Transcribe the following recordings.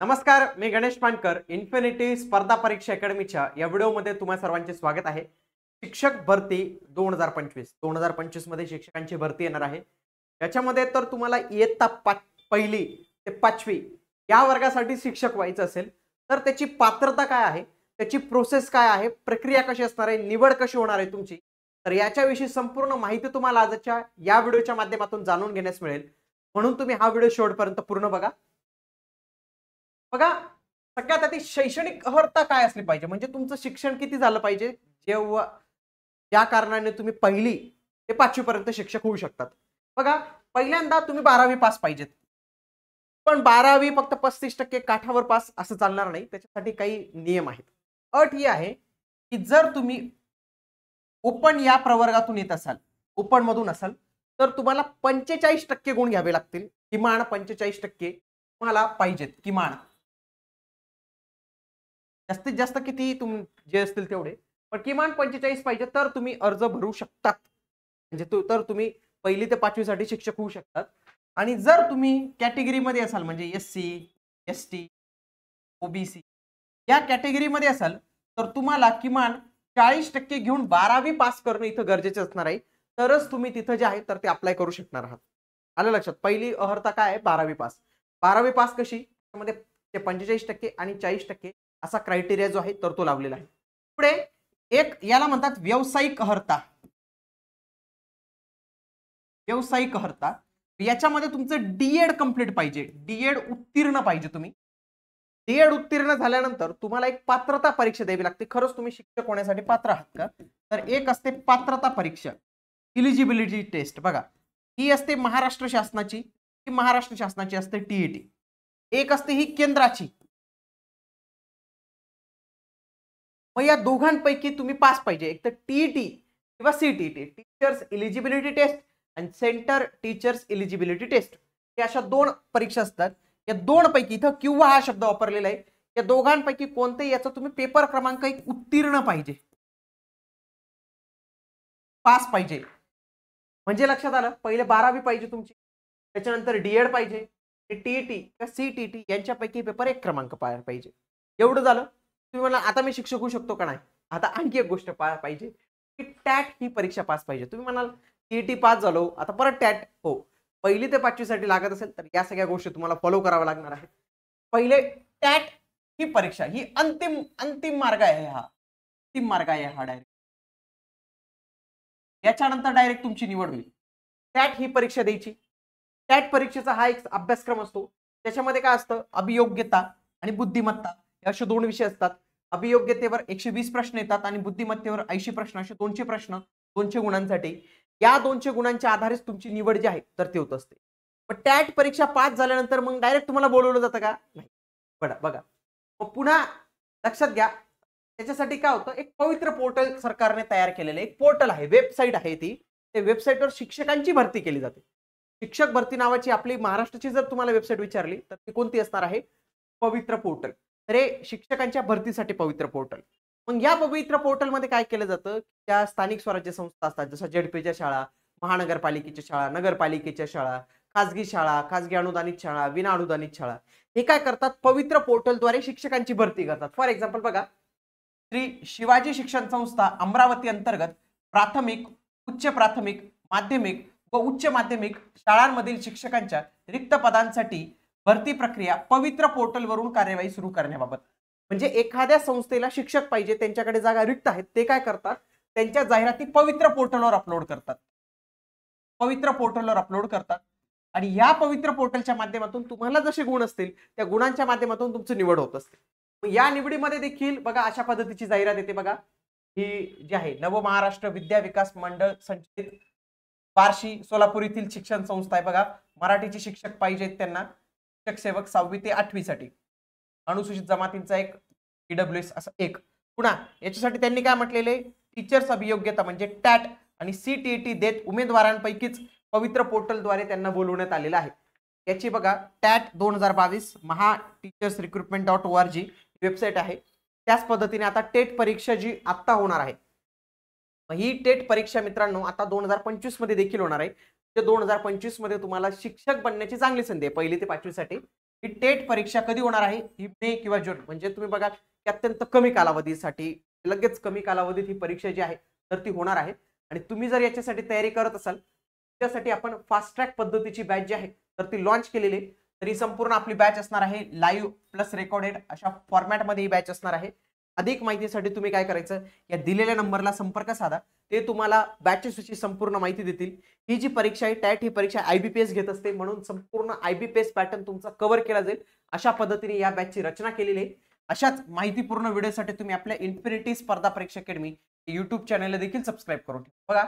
नमस्कार, मी गणेश पानकर. इन्फिनिटी स्पर्धा परीक्षा अकॅडमीच्या या व्हिडिओमध्ये तुम्हा सर्वांचे स्वागत आहे. शिक्षक भरती 2025 मध्ये शिक्षकांची भरती येणार आहे. याच्यामध्ये तर तुम्हाला इयत्ता पहिली ते 5वी या वर्गासाठी शिक्षक व्हायचं असेल तर त्याची पात्रता काय आहे, त्याची प्रोसेस काय आहे, प्रक्रिया कशी असणार आहे, निवड कशी होणार आहे तुमची, तर याच्याविषयी संपूर्ण माहिती तुम्हाला आजच्या या व्हिडिओच्या माध्यमातून जाणून घेण्यास मिळेल. म्हणून तुम्ही हा व्हिडिओ शेवटपर्यंत पूर्ण बघा. बघा, सगळ्यात आधी शैक्षणिक अर्हता काय असली पाहिजे, म्हणजे तुमचं शिक्षण किती झालं पाहिजे जेव्हा ज्या कारणाने तुम्ही पहिली ते 5वी पर्यंत शिक्षक होऊ शकतात. बघा, पहिल्यांदा तुम्ही 12वी पास पाहिजेत. पण 12वी फक्त 35% काठावर पास असं चालणार नाही. त्याच्यासाठी काही नियम आहेत. अट ही आहे की जर तुम्ही ओपन या प्रवर्गातून येत असाल, ओपन मधून असाल, तर तुम्हाला 45% गुण घ्यावे लागतील. किमान 45% तुम्हाला पाहिजेत. किमान जास्तीत जास्त किती जे असतील तेवढे, पण किमान 45 पाहिजे तर तुम्ही अर्ज भरू शकतात. म्हणजे तर तुम्ही पहिली ते 5वी साठी शिक्षक होऊ शकतात. आणि जर तुम्ही कॅटेगरीमध्ये असाल, म्हणजे SC, ST, OBC या कॅटेगरीमध्ये असाल, तर तुम्हाला किमान 40% घेऊन 12वी पास करणं इथं गरजेचं असणार आहे. तरच तुम्ही तिथं जे आहे तर ते अप्लाय करू शकणार आहात. आलं लक्षात? पहिली अर्हता काय आहे? 12वी पास. 12वी पास कशी? त्यामध्ये ते 45% आणि 40% असा क्रायटेरिया जो आहे तर तो लावलेला आहे. पुढे एक याला म्हणतात व्यावसायिक अर्हता. व्यावसायिक अर्हता याच्यामध्ये तुमचं डीएड कंप्लीट पाहिजे. डीएड उत्तीर्ण पाहिजे तुम्ही. डीएड उत्तीर्ण झाल्यानंतर तुम्हाला एक पात्रता परीक्षा द्यावी लागते. खरंच तुम्ही शिक्षक होण्यासाठी पात्र आहात का? तर एक असते पात्रता परीक्षा, इलिजिबिलिटी टेस्ट. बघा, ही असते महाराष्ट्र शासनाची, ही महाराष्ट्र शासनाची असते TET. एक असते ही केंद्राची. मग या दोघांपैकी तुम्ही पास पाहिजे. एक तर TET किंवा CTT, टीचर्स इलिजिबिलिटी टेस्ट आणि सेंटर टीचर्स इलिजिबिलिटी टेस्ट. हे अशा दोन परीक्षा असतात. या दोन पैकी इथं किंवा हा शब्द वापरलेला आहे. या दोघांपैकी कोणतेही याचा तुम्ही पेपर क्रमांक 1 उत्तीर्ण पाहिजे, पास पाहिजे. म्हणजे लक्षात आलं, पहिले 12वी पाहिजे तुमची, त्याच्यानंतर डीएड पाहिजे, TET किंवा CTT यांच्यापैकी पेपर 1 क्रमांक पाहिजे. एवढं झालं. तुम्ही मला आता मी शिक्षक होऊ शकतो का? नाही. आता आणखी एक गोष्ट पाहिजे की टॅट ही परीक्षा पास पाहिजे. तुम्ही म्हणाल TET पास झालो, आता परत टॅट. हो, पहिली ते 5वी साठी लागत असेल तर या सगळ्या गोष्टी तुम्हाला फॉलो कराव्या लागणार आहेत. पहिले टॅट ही परीक्षा ही अंतिम मार्ग आहे. हा अंतिम मार्ग आहे हा. डायरेक्ट याच्यानंतर डायरेक्ट तुमची निवड होईल. टॅट ही परीक्षा द्यायची. टॅट परीक्षेचा हा एक अभ्यासक्रम असतो. त्याच्यामध्ये काय असतं? अभियोग्यता आणि बुद्धिमत्ता असे दोन विषय असतात. अभियोग्यतेवर 120 प्रश्न येतात आणि बुद्धिमत्तेवर 80 प्रश्न. असे 200 प्रश्न 200 गुणांसाठी. या 200 गुणांच्या आधारेच तुमची निवड जी आहे तर ती होत असते. पण टॅट परीक्षा पास झाल्यानंतर मग डायरेक्ट तुम्हाला बोलवलं जातं का? नाही. बघा, मग पुन्हा लक्षात घ्या, त्याच्यासाठी काय होतं, एक पवित्र पोर्टल सरकारने तयार केलेलं एक पोर्टल आहे, वेबसाईट आहे ती. त्या वेबसाईटवर शिक्षकांची भरती केली जाते. शिक्षक भरती नावाची आपली महाराष्ट्राची जर तुम्हाला वेबसाईट विचारली तर ती कोणती असणार आहे? पवित्र पोर्टल. तर हे शिक्षकांच्या भरतीसाठी पवित्र पोर्टल. मग या पवित्र पोर्टलमध्ये काय केलं जातं? त्या स्थानिक स्वराज्य संस्था असतात, जसं ZPच्या शाळा, महानगरपालिकेच्या शाळा, नगरपालिकेच्या शाळा, खाजगी शाळा, खाजगी अनुदानित शाळा, विना अनुदानित शाळा, हे काय करतात? पवित्र पोर्टलद्वारे शिक्षकांची भरती करतात. फॉर एक्झाम्पल बघा, श्री शिवाजी शिक्षण संस्था अमरावती अंतर्गत प्राथमिक, उच्च प्राथमिक, माध्यमिक व उच्च माध्यमिक शाळांमधील शिक्षकांच्या रिक्त पदांसाठी भरती प्रक्रिया पवित्र पोर्टल वरून कार्यवाही सुरू करण्याबाबत. म्हणजे एखाद्या संस्थेला शिक्षक पाहिजे, त्यांच्याकडे जागा रिक्त आहेत, ते काय करतात? त्यांच्या जाहिराती पवित्र पोर्टलवर अपलोड करतात. पवित्र पोर्टलवर अपलोड करतात आणि या पवित्र पोर्टलच्या माध्यमातून तुम्हाला जसे गुण असतील त्या गुणांच्या माध्यमातून तुमची निवड होत असते. या निवडीमध्ये देखील बघा अशा पद्धतीची जाहिरात येते. बघा, ही जी आहे नव महाराष्ट्र विद्या विकास मंडळ संचलित बार्शी सोलापूर येथील शिक्षण संस्था आहे. बघा, मराठीचे शिक्षक पाहिजेत त्यांना, शिक्षक सेवक 6वी ते 8वी साठी, अनुसूचित जमातींचा एक, EWS असं एक. पुन्हा याच्यासाठी त्यांनी काय म्हटलेले? टीचर्स अभियोग्यता म्हणजे टॅट आणि CTET देत उमेदवारांपैकीच पवित्र पोर्टलद्वारे त्यांना बोलवण्यात आलेलं आहे. याची बघा टॅट 2022 महा टीचर्स रिक्रुटमेंट.org वेबसाईट आहे. त्याच पद्धतीने आता टेट परीक्षा जी आता होणार आहे, ही टेट परीक्षा मित्रांनो आता 2025 मध्ये देखील होणार आहे. 2025 मध्ये तुम्हाला शिक्षक बनण्याची चांगली संधी आहे पहिली ते 5वी साठी. ही टेट परीक्षा कधी होणार आहे, ही मे किंवा जून, म्हणजे तुम्ही बघा की अत्यंत कमी कालावधीसाठी, लगेच कमी कालावधीत ही परीक्षा जी आहे तर ती होणार आहे. आणि तुम्ही जर याच्यासाठी तयारी करत असाल, त्यासाठी आपण फास्ट ट्रॅक पद्धतीची बॅच जी आहे तर ती लॉन्च केलेली आहे. तर ही संपूर्ण आपली बॅच असणार आहे लाईव्ह प्लस रेकॉर्डेड अशा फॉर्मॅटमध्ये ही बॅच असणार आहे. अधिक माहितीसाठी तुम्ही काय करायचं, या दिलेल्या नंबरला संपर्क साधा, ते तुम्हाला बॅचेसची संपूर्ण माहिती देतील. ही जी परीक्षा आहे टॅट ही परीक्षा IBPS घेत असते, म्हणून संपूर्ण IBPS पॅटर्न तुमचा कव्हर केला जाईल अशा पद्धतीने या बॅचची रचना केलेली आहे. अशाच माहितीपूर्ण व्हिडिओसाठी तुम्ही आपल्या इन्फिनिटी स्पर्धा परीक्षा अकॅडमी युट्यूब चॅनलला देखील सबस्क्राईब करून ठेवा. बघा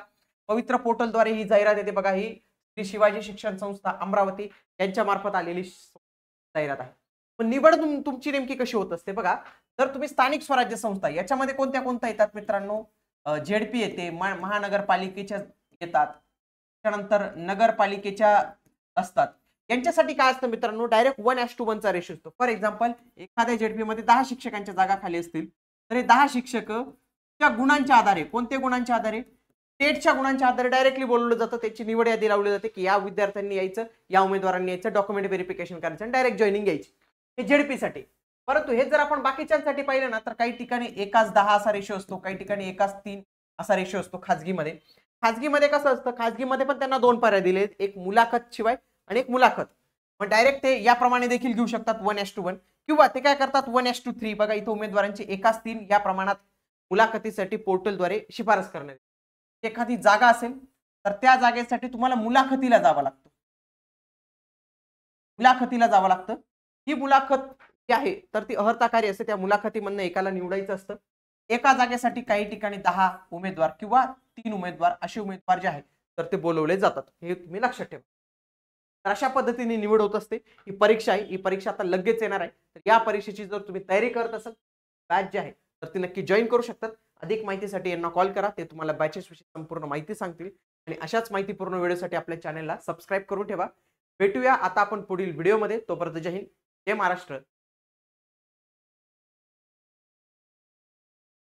पवित्र पोर्टलद्वारे ही जाहिरात येते बघा, ही श्री शिवाजी शिक्षण संस्था अमरावती यांच्या मार्फत आलेली जाहिरात आहे. पण निवड तुमची नेमकी कशी होत असते बघा, जर तुम्ही स्थानिक स्वराज्य संस्था याच्यामध्ये कोणत्या येतात मित्रांनो, ZP येते, महानगरपालिकेच्या येतात, त्यानंतर नगरपालिकेच्या असतात. यांच्यासाठी काय असतं मित्रांनो, डायरेक्ट 1:1 चा रेशो असतो. फॉर एक्झाम्पल एखाद्या ZP मध्ये 10 शिक्षकांच्या जागा खाली असतील तर हे 10 शिक्षक त्या गुणांच्या आधारे, कोणत्या गुणांच्या आधारे, टेटच्या गुणांच्या आधारे डायरेक्टली बोलवलं जातं. त्याची निवड यादी लावली जाते की या विद्यार्थ्यांनी यायचं, या उमेदवारांनी यायचं, डॉक्युमेंट व्हेरिफिकेशन करायचं आणि डायरेक्ट जॉईनिंग घ्यायची, हे ZP साठी. परंतु हे जर आपण बाकीच्यांसाठी पाहिलं ना तर काही ठिकाणी 1:10 असा रेशो असतो, काही ठिकाणी 1:3 असा रेशो असतो. खाजगीमध्ये कसं असतं, खाजगीमध्ये पण त्यांना 2 पर्याय दिले, एक मुलाखत शिवाय आणि एक मुलाखत. मग डायरेक्ट ते याप्रमाणे देखील घेऊ शकतात 1:1, किंवा ते काय करतात 1:3. बघा इथं उमेदवारांची 1:3 या प्रमाणात मुलाखतीसाठी पोर्टलद्वारे शिफारस करण्यात. एखादी जागा असेल तर त्या जागेसाठी तुम्हाला मुलाखतीला जावं लागतं. ही मुलाखत जी आहे तर ती अहर्ताकारी असते. त्या मुलाखतीमधनं एकाला निवडायचं असतं. एका जागेसाठी काही ठिकाणी 10 उमेदवार किंवा 3 उमेदवार असे उमेदवार जे आहेत तर ते बोलवले जातात, हे तुम्ही लक्षात ठेवा. तर अशा पद्धतीने निवड होत असते. ही परीक्षा आहे, ही परीक्षा आता लगेच येणार आहे. तर या परीक्षेची जर तुम्ही तयारी करत असाल, बॅच जी आहे तर ती नक्की जॉईन करू शकतात. अधिक माहितीसाठी यांना कॉल करा, ते तुम्हाला बॅचेस विषयी संपूर्ण माहिती सांगतील. आणि अशाच माहितीपूर्ण व्हिडिओसाठी आपल्या चॅनलला सबस्क्राईब करून ठेवा. भेटूया आता आपण पुढील व्हिडिओमध्ये. तोपर्यंत जय हिंद, जय महाराष्ट्र.